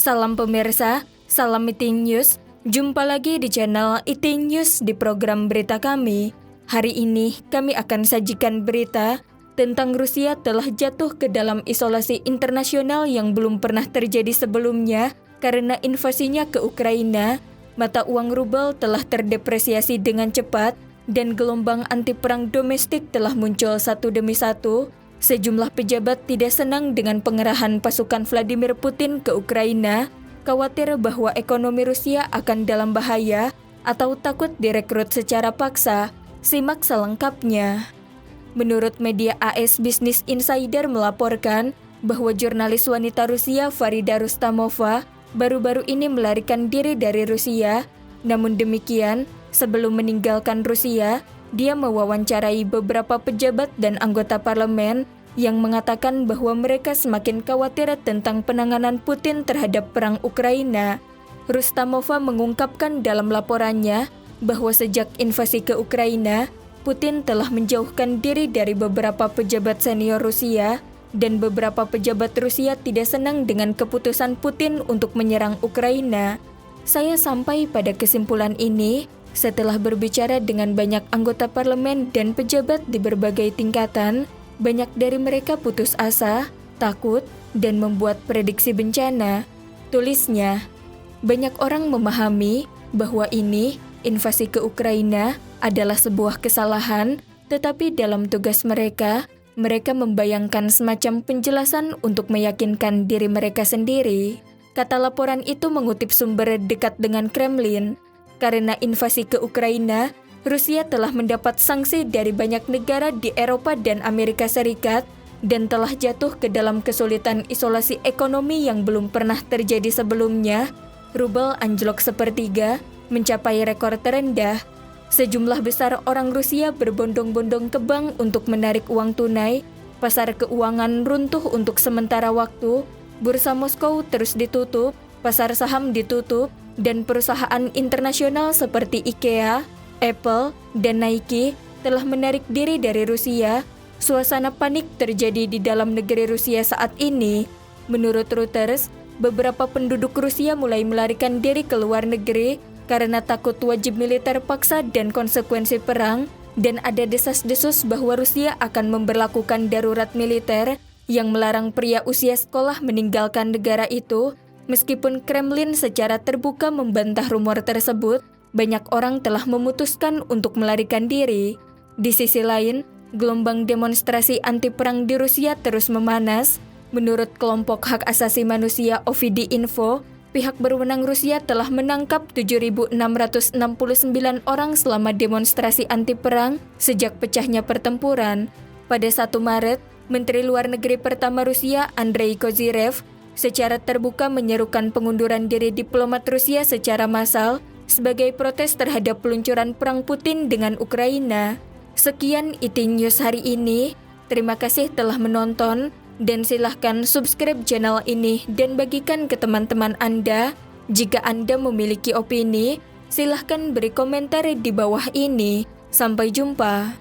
Salam pemirsa, salam Iting News. Jumpa lagi di channel Iting News di program berita kami. Hari ini kami akan sajikan berita tentang Rusia telah jatuh ke dalam isolasi internasional yang belum pernah terjadi sebelumnya karena invasinya ke Ukraina. Mata uang rubel telah terdepresiasi dengan cepat dan gelombang anti perang domestik telah muncul satu demi satu. Sejumlah pejabat tidak senang dengan pengerahan pasukan Vladimir Putin ke Ukraina, khawatir bahwa ekonomi Rusia akan dalam bahaya atau takut direkrut secara paksa. Simak selengkapnya. Menurut media AS Business Insider melaporkan bahwa jurnalis wanita Rusia Farida Rustamova baru-baru ini melarikan diri dari Rusia. Namun demikian, sebelum meninggalkan Rusia, dia mewawancarai beberapa pejabat dan anggota parlemen yang mengatakan bahwa mereka semakin khawatir tentang penanganan Putin terhadap perang Ukraina. Rustamova mengungkapkan dalam laporannya bahwa sejak invasi ke Ukraina, Putin telah menjauhkan diri dari beberapa pejabat senior Rusia dan beberapa pejabat Rusia tidak senang dengan keputusan Putin untuk menyerang Ukraina. Saya sampai pada kesimpulan ini setelah berbicara dengan banyak anggota parlemen dan pejabat di berbagai tingkatan. Banyak dari mereka putus asa, takut, dan membuat prediksi bencana. Tulisnya, banyak orang memahami bahwa invasi ke Ukraina adalah sebuah kesalahan, tetapi dalam tugas mereka membayangkan semacam penjelasan untuk meyakinkan diri mereka sendiri. Kata laporan itu mengutip sumber dekat dengan Kremlin. Karena invasi ke Ukraina, Rusia telah mendapat sanksi dari banyak negara di Eropa dan Amerika Serikat dan telah jatuh ke dalam kesulitan isolasi ekonomi yang belum pernah terjadi sebelumnya. Rubel anjlok sepertiga, mencapai rekor terendah. Sejumlah besar orang Rusia berbondong-bondong ke bank untuk menarik uang tunai. Pasar keuangan runtuh untuk sementara waktu. Bursa Moskow terus ditutup, pasar saham ditutup, dan perusahaan internasional seperti IKEA, Apple, dan Nike telah menarik diri dari Rusia. Suasana panik terjadi di dalam negeri Rusia saat ini. Menurut Reuters, beberapa penduduk Rusia mulai melarikan diri ke luar negeri karena takut wajib militer paksa dan konsekuensi perang, dan ada desas-desus bahwa Rusia akan memberlakukan darurat militer yang melarang pria usia sekolah meninggalkan negara itu. Meskipun Kremlin secara terbuka membantah rumor tersebut, banyak orang telah memutuskan untuk melarikan diri. Di sisi lain, gelombang demonstrasi anti-perang di Rusia terus memanas. Menurut kelompok hak asasi manusia OVD Info, pihak berwenang Rusia telah menangkap 7.669 orang selama demonstrasi anti-perang sejak pecahnya pertempuran. Pada 1 Maret, Menteri Luar Negeri pertama Rusia, Andrei Kozyrev, secara terbuka menyerukan pengunduran diri diplomat Rusia secara massal sebagai protes terhadap peluncuran perang Putin dengan Ukraina. Sekian Iting News hari ini. Terima kasih telah menonton dan silahkan subscribe channel ini dan bagikan ke teman-teman Anda. Jika Anda memiliki opini, silahkan beri komentar di bawah ini. Sampai jumpa.